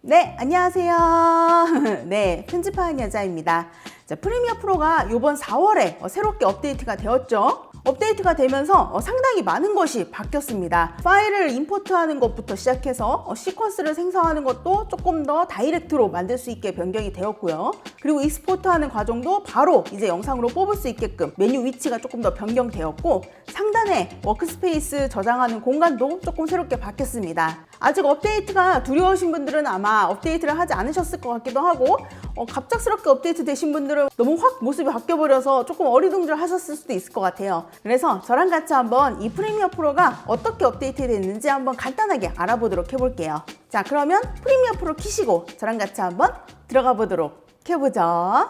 네, 안녕하세요. 네, 편집하는 여자입니다. 자, 프리미어 프로가 이번 4월에 새롭게 업데이트가 되었죠. 업데이트가 되면서 상당히 많은 것이 바뀌었습니다. 파일을 임포트하는 것부터 시작해서 시퀀스를 생성하는 것도 조금 더 다이렉트로 만들 수 있게 변경이 되었고요. 그리고 익스포트하는 과정도 바로 이제 영상으로 뽑을 수 있게끔 메뉴 위치가 조금 더 변경되었고, 상단에 워크스페이스 저장하는 공간도 조금 새롭게 바뀌었습니다. 아직 업데이트가 두려우신 분들은 아마 업데이트를 하지 않으셨을 것 같기도 하고, 갑작스럽게 업데이트 되신 분들은 너무 확 모습이 바뀌어버려서 조금 어리둥절 하셨을 수도 있을 것 같아요. 그래서 저랑 같이 한번 이 프리미어 프로가 어떻게 업데이트 됐는지 한번 간단하게 알아보도록 해볼게요. 자, 그러면 프리미어 프로 키시고 저랑 같이 한번 들어가 보도록 해보죠.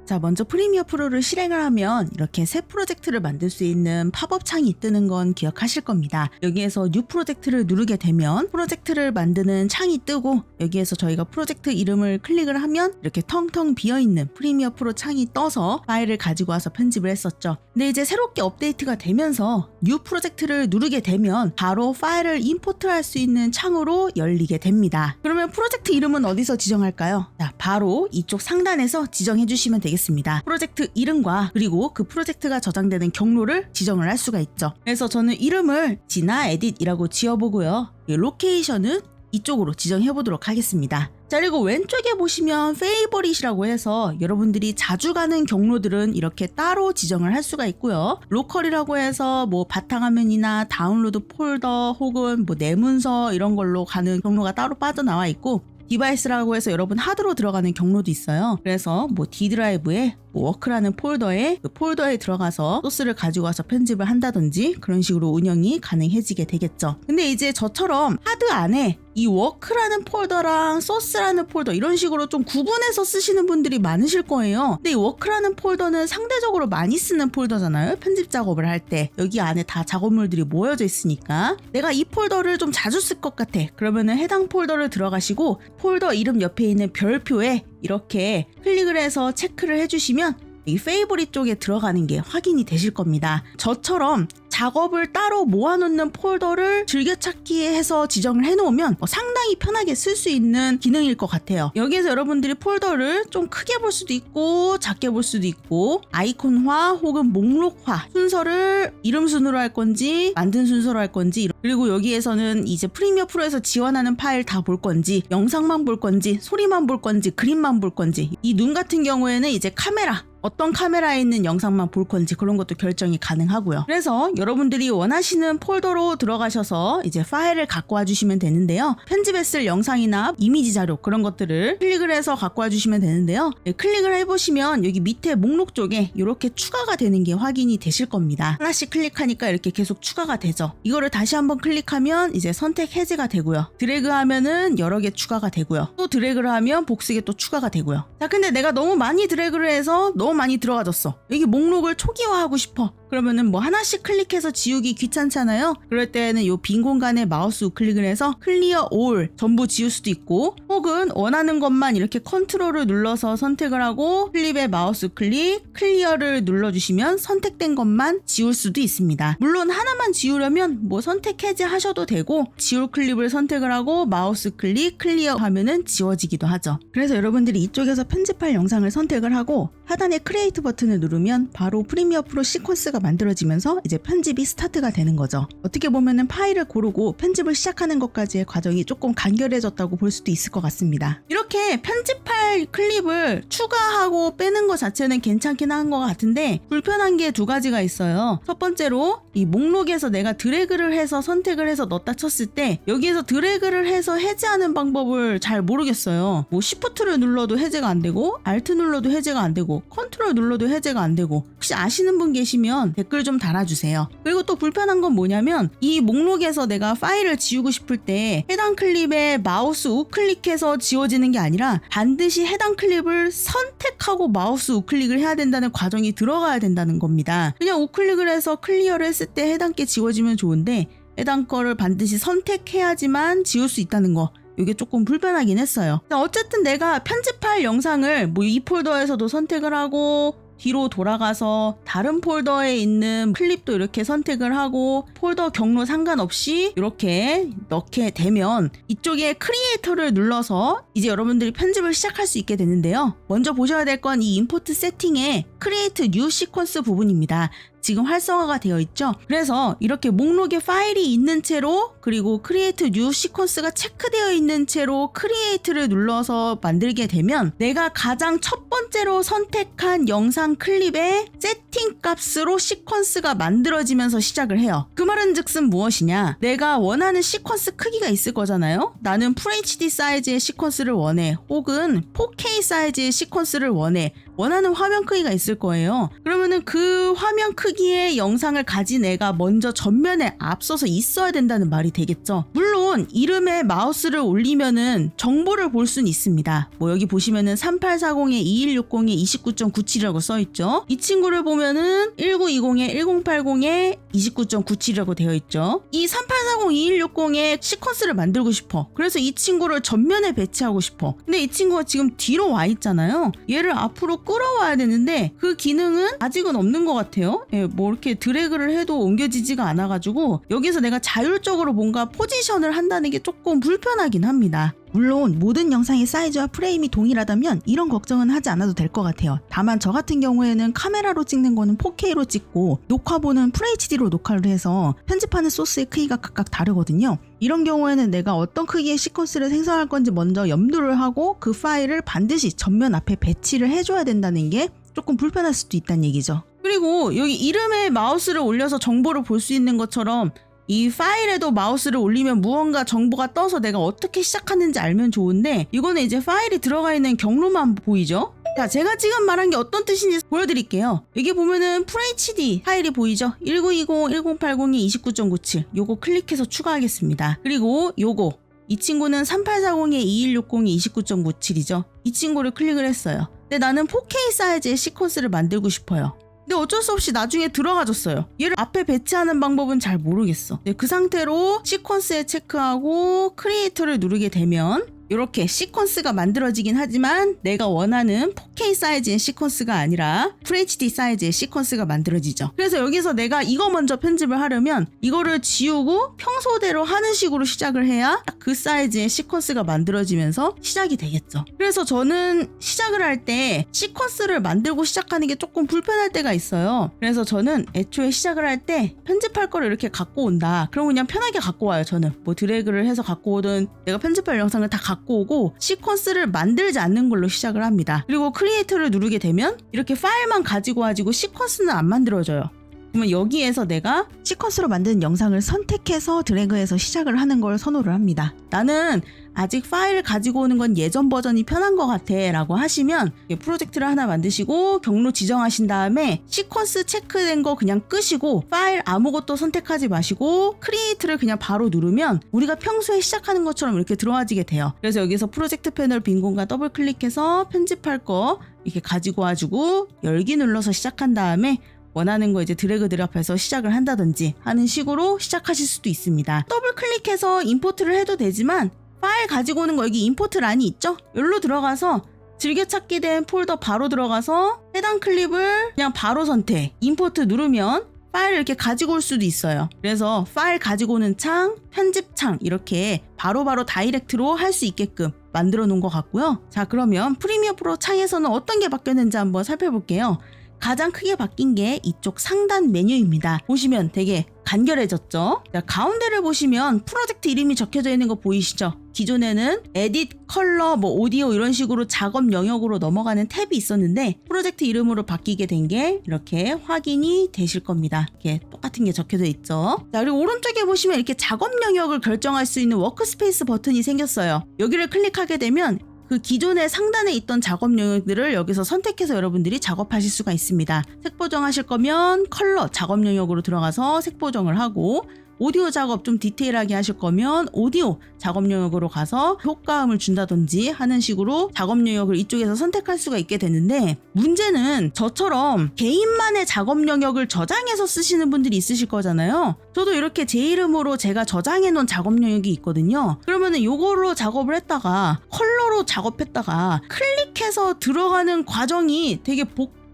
자, 먼저 프리미어 프로를 실행을 하면 이렇게 새 프로젝트를 만들 수 있는 팝업 창이 뜨는 건 기억하실 겁니다. 여기에서 뉴 프로젝트를 누르게 되면 프로젝트를 만드는 창이 뜨고, 여기에서 저희가 프로젝트 이름을 클릭을 하면 이렇게 텅텅 비어있는 프리미어 프로 창이 떠서 파일을 가지고 와서 편집을 했었죠. 근데 이제 새롭게 업데이트가 되면서 뉴 프로젝트를 누르게 되면 바로 파일을 임포트할 수 있는 창으로 열리게 됩니다. 그러면 프로젝트 이름은 어디서 지정할까요? 자, 바로 이쪽 상단에서 지정해 주시면 되겠습니다. 프로젝트 이름과 그리고 그 프로젝트가 저장되는 경로를 지정을 할 수가 있죠. 그래서 저는 이름을 지나 에딧이라고 지어보고요. 로케이션은 이쪽으로 지정해 보도록 하겠습니다. 자, 그리고 왼쪽에 보시면 페이버릿이라고 해서 여러분들이 자주 가는 경로들은 이렇게 따로 지정을 할 수가 있고요. 로컬이라고 해서 뭐 바탕화면이나 다운로드 폴더 혹은 뭐 내 문서 이런 걸로 가는 경로가 따로 빠져나와 있고, 디바이스라고 해서 여러분 하드로 들어가는 경로도 있어요. 그래서 뭐 D 드라이브에 워크라는 폴더에 그 폴더에 들어가서 소스를 가지고 와서 편집을 한다든지 그런 식으로 운영이 가능해지게 되겠죠. 근데 이제 저처럼 하드 안에 이 워크라는 폴더랑 소스라는 폴더 이런 식으로 좀 구분해서 쓰시는 분들이 많으실 거예요. 근데 이 워크라는 폴더는 상대적으로 많이 쓰는 폴더잖아요. 편집 작업을 할 때 여기 안에 다 작업물들이 모여져 있으니까 내가 이 폴더를 좀 자주 쓸 것 같아. 그러면은 해당 폴더를 들어가시고 폴더 이름 옆에 있는 별표에 이렇게 클릭을 해서 체크를 해주시면 이 페이보릿 쪽에 들어가는 게 확인이 되실 겁니다. 저처럼 작업을 따로 모아놓는 폴더를 즐겨찾기에 해서 지정을 해놓으면 상당히 편하게 쓸 수 있는 기능일 것 같아요. 여기에서 여러분들이 폴더를 좀 크게 볼 수도 있고 작게 볼 수도 있고, 아이콘화 혹은 목록화 순서를 이름 순으로 할 건지 만든 순서로 할 건지, 그리고 여기에서는 이제 프리미어 프로에서 지원하는 파일 다 볼 건지, 영상만 볼 건지, 소리만 볼 건지, 그림만 볼 건지, 이 눈 같은 경우에는 이제 카메라, 어떤 카메라에 있는 영상만 볼 건지 그런 것도 결정이 가능하고요. 그래서 여러분들이 원하시는 폴더로 들어가셔서 이제 파일을 갖고 와주시면 되는데요. 편집했을 영상이나 이미지 자료 그런 것들을 클릭을 해서 갖고 와주시면 되는데요. 네, 클릭을 해보시면 여기 밑에 목록 쪽에 이렇게 추가가 되는 게 확인이 되실 겁니다. 하나씩 클릭하니까 이렇게 계속 추가가 되죠. 이거를 다시 한번 클릭하면 이제 선택 해제가 되고요. 드래그하면은 여러 개 추가가 되고요. 또 드래그를 하면 복수에 또 추가가 되고요. 자, 근데 내가 너무 많이 드래그를 해서 너무 많이 들어가졌어. 여기 목록을 초기화하고 싶어. 그러면은 뭐 하나씩 클릭해서 지우기 귀찮잖아요. 그럴 때는 요 빈 공간에 마우스 우클릭을 해서 클리어 올 전부 지울 수도 있고, 혹은 원하는 것만 이렇게 컨트롤을 눌러서 선택을 하고 클립에 마우스 클릭, 클리어를 눌러주시면 선택된 것만 지울 수도 있습니다. 물론 하나만 지우려면 뭐 선택 해제 하셔도 되고, 지울 클립을 선택을 하고 마우스 클릭, 클리어 하면은 지워지기도 하죠. 그래서 여러분들이 이쪽에서 편집할 영상을 선택을 하고 하단에 크리에이트 버튼을 누르면 바로 프리미어 프로 시퀀스가 만들어지면서 이제 편집이 스타트가 되는 거죠. 어떻게 보면은 파일을 고르고 편집을 시작하는 것까지의 과정이 조금 간결해졌다고 볼 수도 있을 것 같습니다. 이렇게 편집할 클립을 추가하고 빼는 것 자체는 괜찮긴 한 것 같은데, 불편한 게 두 가지가 있어요. 첫 번째로 이 목록에서 내가 드래그를 해서 선택을 해서 넣다 쳤을 때 여기에서 드래그를 해서 해제하는 방법을 잘 모르겠어요. 뭐 Shift를 눌러도 해제가 안 되고, Alt 눌러도 해제가 안 되고, 컨트롤 눌러도 해제가 안 되고, 혹시 아시는 분 계시면 댓글 좀 달아주세요. 그리고 또 불편한 건 뭐냐면, 이 목록에서 내가 파일을 지우고 싶을 때 해당 클립에 마우스 우클릭해서 지워지는 게 아니라 반드시 해당 클립을 선택하고 마우스 우클릭을 해야 된다는 과정이 들어가야 된다는 겁니다. 그냥 우클릭을 해서 클리어를 했을 때 해당 게 지워지면 좋은데, 해당 거를 반드시 선택해야지만 지울 수 있다는 거, 이게 조금 불편하긴 했어요. 어쨌든 내가 편집할 영상을 뭐 이 폴더에서도 선택을 하고 뒤로 돌아가서 다른 폴더에 있는 클립도 이렇게 선택을 하고 폴더 경로 상관없이 이렇게 넣게 되면 이쪽에 크리에이터를 눌러서 이제 여러분들이 편집을 시작할 수 있게 되는데요. 먼저 보셔야 될 건 이 임포트 세팅의 크리에이트 뉴 시퀀스 부분입니다. 지금 활성화가 되어 있죠. 그래서 이렇게 목록에 파일이 있는 채로 그리고 크리에이트 뉴 시퀀스가 체크되어 있는 채로 크리에이트를 눌러서 만들게 되면 내가 가장 첫 번째로 선택한 영상 클립의 세팅 값으로 시퀀스가 만들어지면서 시작을 해요. 그 말은 즉슨 무엇이냐? 내가 원하는 시퀀스 크기가 있을 거잖아요. 나는 FHD 사이즈의 시퀀스를 원해, 혹은 4K 사이즈의 시퀀스를 원해. 원하는 화면 크기가 있을 거예요. 그러면은 그 화면 크기의 영상을 가진 애가 먼저 전면에 앞서서 있어야 된다는 말이 되겠죠. 물론 이름에 마우스를 올리면은 정보를 볼 수는 있습니다. 뭐 여기 보시면은 3840에 2160에 29.97이라고 써있죠. 이 친구를 보면은 1920에 1080에 29.97이라고 되어 있죠. 이 3840 2160에 시퀀스를 만들고 싶어. 그래서 이 친구를 전면에 배치하고 싶어. 근데 이 친구가 지금 뒤로 와 있잖아요. 얘를 앞으로 끌어와야 되는데 그 기능은 아직은 없는 것 같아요. 예, 뭐 이렇게 드래그를 해도 옮겨지지가 않아가지고 여기서 내가 자율적으로 뭔가 포지션을 한다는 게 조금 불편하긴 합니다. 물론 모든 영상의 사이즈와 프레임이 동일하다면 이런 걱정은 하지 않아도 될 것 같아요. 다만 저 같은 경우에는 카메라로 찍는 거는 4K로 찍고 녹화본은 FHD로 녹화를 해서 편집하는 소스의 크기가 각각 다르거든요. 이런 경우에는 내가 어떤 크기의 시퀀스를 생성할 건지 먼저 염두를 하고 그 파일을 반드시 전면 앞에 배치를 해줘야 된다는 게 조금 불편할 수도 있다는 얘기죠. 그리고 여기 이름에 마우스를 올려서 정보를 볼 수 있는 것처럼 이 파일에도 마우스를 올리면 무언가 정보가 떠서 내가 어떻게 시작하는지 알면 좋은데 이거는 이제 파일이 들어가 있는 경로만 보이죠? 자, 제가 지금 말한 게 어떤 뜻인지 보여드릴게요. 여기 보면은 FHD 파일이 보이죠? 1920, 1080이 29.97 요거 클릭해서 추가하겠습니다. 그리고 요거 이 친구는 3840에 2160이 29.97이죠. 이 친구를 클릭을 했어요. 근데 나는 4K 사이즈의 시퀀스를 만들고 싶어요. 근데 어쩔 수 없이 나중에 들어가졌어요. 얘를 앞에 배치하는 방법은 잘 모르겠어. 그 상태로 시퀀스에 체크하고 크리에이터를 누르게 되면 이렇게 시퀀스가 만들어지긴 하지만 내가 원하는 4K 사이즈의 시퀀스가 아니라 FHD 사이즈의 시퀀스가 만들어지죠. 그래서 여기서 내가 이거 먼저 편집을 하려면 이거를 지우고 평소대로 하는 식으로 시작을 해야 딱 그 사이즈의 시퀀스가 만들어지면서 시작이 되겠죠. 그래서 저는 시작을 할 때 시퀀스를 만들고 시작하는 게 조금 불편할 때가 있어요. 그래서 저는 애초에 시작을 할 때 편집할 거를 이렇게 갖고 온다. 그럼 그냥 편하게 갖고 와요. 저는 뭐 드래그를 해서 갖고 오든 내가 편집할 영상을 다 갖고 오고 시퀀스를 만들지 않는 걸로 시작을 합니다. 그리고 크리에이터를 누르게 되면 이렇게 파일만 가지고 와지고 시퀀스는 안 만들어져요. 그러면 여기에서 내가 시퀀스로 만든 영상을 선택해서 드래그해서 시작을 하는 걸 선호를 합니다. 나는 아직 파일을 가지고 오는 건 예전 버전이 편한 것 같아 라고 하시면 프로젝트를 하나 만드시고 경로 지정하신 다음에 시퀀스 체크된 거 그냥 끄시고 파일 아무것도 선택하지 마시고 크리에이트를 그냥 바로 누르면 우리가 평소에 시작하는 것처럼 이렇게 들어와지게 돼요. 그래서 여기서 프로젝트 패널 빈 공간 더블 클릭해서 편집할 거 이렇게 가지고 와주고 열기 눌러서 시작한 다음에 원하는 거 이제 드래그 드랍해서 시작을 한다든지 하는 식으로 시작하실 수도 있습니다. 더블 클릭해서 임포트를 해도 되지만 파일 가지고 오는 거 여기 임포트 란이 있죠? 여기로 들어가서 즐겨찾기 된 폴더 바로 들어가서 해당 클립을 그냥 바로 선택, 임포트 누르면 파일을 이렇게 가지고 올 수도 있어요. 그래서 파일 가지고 오는 창, 편집 창 이렇게 바로바로 다이렉트로 할 수 있게끔 만들어 놓은 것 같고요. 자, 그러면 프리미어 프로 창에서는 어떤 게 바뀌었는지 한번 살펴볼게요. 가장 크게 바뀐 게 이쪽 상단 메뉴입니다. 보시면 되게 간결해졌죠? 자, 가운데를 보시면 프로젝트 이름이 적혀져 있는 거 보이시죠? 기존에는 에딧, 컬러, 뭐 오디오 이런 식으로 작업 영역으로 넘어가는 탭이 있었는데 프로젝트 이름으로 바뀌게 된 게 이렇게 확인이 되실 겁니다. 이렇게 똑같은 게 적혀져 있죠. 자, 그리고 오른쪽에 보시면 이렇게 작업 영역을 결정할 수 있는 워크스페이스 버튼이 생겼어요. 여기를 클릭하게 되면 그 기존의 상단에 있던 작업 영역들을 여기서 선택해서 여러분들이 작업하실 수가 있습니다. 색 보정하실 거면 컬러 작업 영역으로 들어가서 색 보정을 하고 오디오 작업 좀 디테일하게 하실 거면 오디오 작업 영역으로 가서 효과음을 준다든지 하는 식으로 작업 영역을 이쪽에서 선택할 수가 있게 되는데 문제는 저처럼 개인만의 작업 영역을 저장해서 쓰시는 분들이 있으실 거잖아요. 저도 이렇게 제 이름으로 제가 저장해 놓은 작업 영역이 있거든요. 그러면은 요거로 작업을 했다가 컬러로 작업했다가 클릭해서 들어가는 과정이 되게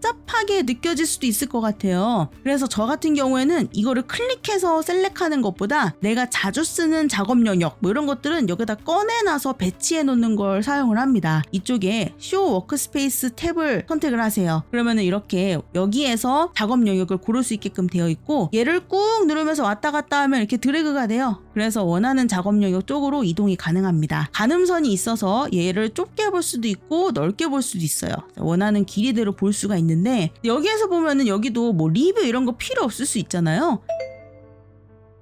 복잡하게 느껴질 수도 있을 것 같아요. 그래서 저 같은 경우에는 이거를 클릭해서 셀렉하는 것보다 내가 자주 쓰는 작업 영역 뭐 이런 것들은 여기다 꺼내놔서 배치해 놓는 걸 사용을 합니다. 이쪽에 쇼 워크스페이스 탭을 선택을 하세요. 그러면은 이렇게 여기에서 작업 영역을 고를 수 있게끔 되어 있고, 얘를 꾹 누르면서 왔다 갔다 하면 이렇게 드래그가 돼요. 그래서 원하는 작업 영역 쪽으로 이동이 가능합니다. 가늠선이 있어서 얘를 좁게 볼 수도 있고 넓게 볼 수도 있어요. 원하는 길이대로 볼 수가 있는데, 여기에서 보면은 여기도 뭐 리뷰 이런 거 필요 없을 수 있잖아요.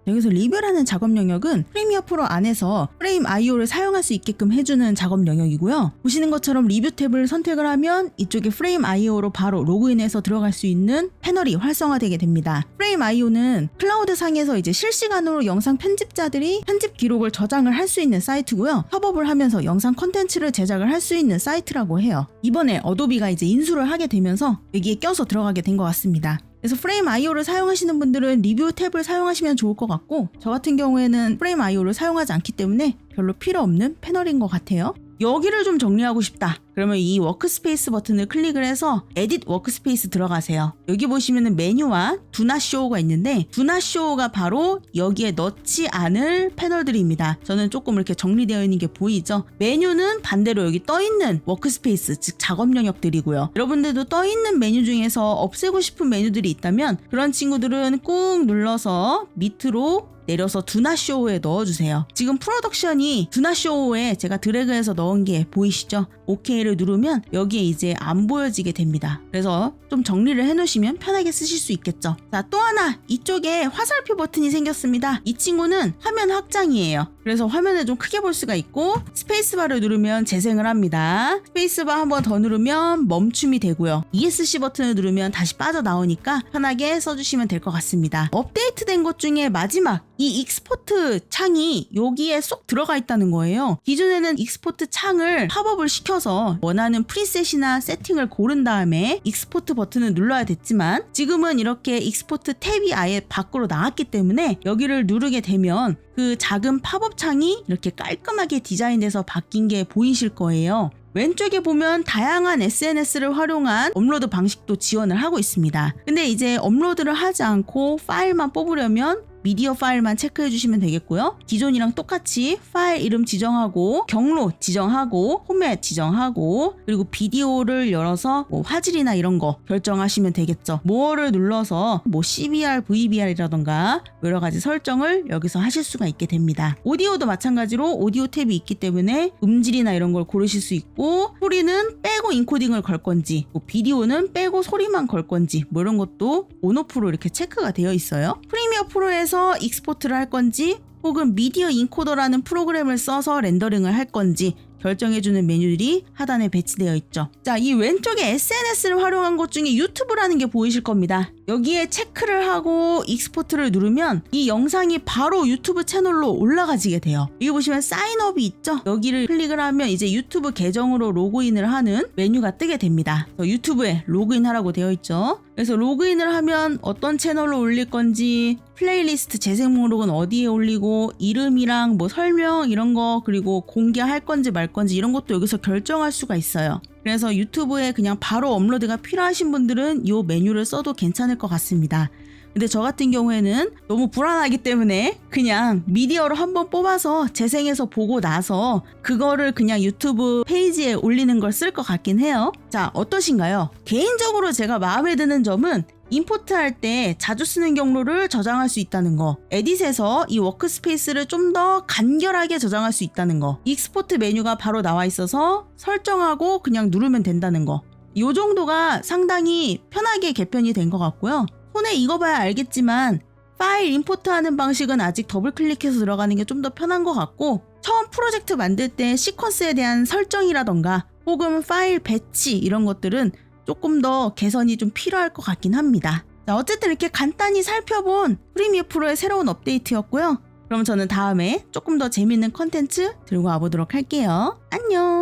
여기서 리뷰라는 작업 영역은 프리미어 프로 안에서 프레임 IO를 사용할 수 있게끔 해주는 작업 영역이고요. 보시는 것처럼 리뷰 탭을 선택을 하면 이쪽에 프레임 IO로 바로 로그인해서 들어갈 수 있는 패널이 활성화되게 됩니다. 프레임 IO는 클라우드 상에서 이제 실시간으로 영상 편집자들이 편집 기록을 저장을 할 수 있는 사이트고요. 협업을 하면서 영상 콘텐츠를 제작을 할 수 있는 사이트라고 해요. 이번에 어도비가 이제 인수를 하게 되면서 여기에 껴서 들어가게 된 것 같습니다. 그래서 프레임 IO를 사용하시는 분들은 리뷰 탭을 사용하시면 좋을 것 같고, 저 같은 경우에는 프레임 IO를 사용하지 않기 때문에 별로 필요 없는 패널인 것 같아요. 여기를 좀 정리하고 싶다. 그러면 이 워크스페이스 버튼을 클릭을 해서 에딧 워크스페이스 들어가세요. 여기 보시면은 메뉴와 Do Not Show가 있는데, Do Not Show가 바로 여기에 넣지 않을 패널들입니다. 저는 조금 이렇게 정리되어 있는 게 보이죠? 메뉴는 반대로 여기 떠있는 워크스페이스, 즉 작업 영역들이고요. 여러분들도 떠있는 메뉴 중에서 없애고 싶은 메뉴들이 있다면 그런 친구들은 꾹 눌러서 밑으로 내려서 Do Not Show에 넣어주세요. 지금 프로덕션이 Do Not Show에 제가 드래그해서 넣은 게 보이시죠? OK를 누르면 여기에 이제 안 보여지게 됩니다. 그래서 좀 정리를 해놓으시면 편하게 쓰실 수 있겠죠. 자, 또 하나 이쪽에 화살표 버튼이 생겼습니다. 이 친구는 화면 확장이에요. 그래서 화면을 좀 크게 볼 수가 있고, 스페이스바를 누르면 재생을 합니다. 스페이스바 한 번 더 누르면 멈춤이 되고요. ESC 버튼을 누르면 다시 빠져나오니까 편하게 써주시면 될 것 같습니다. 업데이트된 것 중에 마지막 이 익스포트 창이 여기에 쏙 들어가 있다는 거예요. 기존에는 익스포트 창을 팝업을 시켜서 원하는 프리셋이나 세팅을 고른 다음에 익스포트 버튼을 눌러야 됐지만, 지금은 이렇게 익스포트 탭이 아예 밖으로 나왔기 때문에 여기를 누르게 되면 그 작은 팝업 창이 이렇게 깔끔하게 디자인돼서 바뀐 게 보이실 거예요. 왼쪽에 보면 다양한 SNS를 활용한 업로드 방식도 지원을 하고 있습니다. 근데 이제 업로드를 하지 않고 파일만 뽑으려면 미디어 파일만 체크해 주시면 되겠고요. 기존이랑 똑같이 파일 이름 지정하고 경로 지정하고 포맷 지정하고, 그리고 비디오를 열어서 뭐 화질이나 이런 거 결정하시면 되겠죠. 모어를 눌러서 뭐 CBR, VBR이라던가 여러 가지 설정을 여기서 하실 수가 있게 됩니다. 오디오도 마찬가지로 오디오 탭이 있기 때문에 음질이나 이런 걸 고르실 수 있고, 소리는 빼고 인코딩을 걸 건지, 뭐 비디오는 빼고 소리만 걸 건지, 뭐 이런 것도 온오프로 이렇게 체크가 되어 있어요. 프리미어 프로에서 익스포트를 할 건지 혹은 미디어 인코더라는 프로그램을 써서 렌더링을 할 건지 결정해주는 메뉴들이 하단에 배치되어 있죠. 자, 이 왼쪽에 SNS를 활용한 것 중에 유튜브라는 게 보이실 겁니다. 여기에 체크를 하고 익스포트를 누르면 이 영상이 바로 유튜브 채널로 올라가지게 돼요. 여기 보시면 사인업이 있죠? 여기를 클릭을 하면 이제 유튜브 계정으로 로그인을 하는 메뉴가 뜨게 됩니다. 유튜브에 로그인하라고 되어 있죠. 그래서 로그인을 하면 어떤 채널로 올릴 건지, 플레이리스트 재생 목록은 어디에 올리고, 이름이랑 뭐 설명 이런 거, 그리고 공개할 건지 말 건지 이런 것도 여기서 결정할 수가 있어요. 그래서 유튜브에 그냥 바로 업로드가 필요하신 분들은 이 메뉴를 써도 괜찮을 것 같습니다. 근데 저 같은 경우에는 너무 불안하기 때문에 그냥 미디어로 한번 뽑아서 재생해서 보고 나서 그거를 그냥 유튜브 페이지에 올리는 걸 쓸 것 같긴 해요. 자, 어떠신가요? 개인적으로 제가 마음에 드는 점은 임포트할 때 자주 쓰는 경로를 저장할 수 있다는 거, 에딧에서 이 워크스페이스를 좀 더 간결하게 저장할 수 있다는 거, 익스포트 메뉴가 바로 나와 있어서 설정하고 그냥 누르면 된다는 거, 이 정도가 상당히 편하게 개편이 된 것 같고요. 손에 익어봐야 알겠지만 파일 임포트하는 방식은 아직 더블 클릭해서 들어가는 게 좀 더 편한 것 같고, 처음 프로젝트 만들 때 시퀀스에 대한 설정이라던가 혹은 파일 배치 이런 것들은 조금 더 개선이 좀 필요할 것 같긴 합니다. 자, 어쨌든 이렇게 간단히 살펴본 프리미어 프로의 새로운 업데이트였고요. 그럼 저는 다음에 조금 더 재밌는 컨텐츠 들고 와보도록 할게요. 안녕!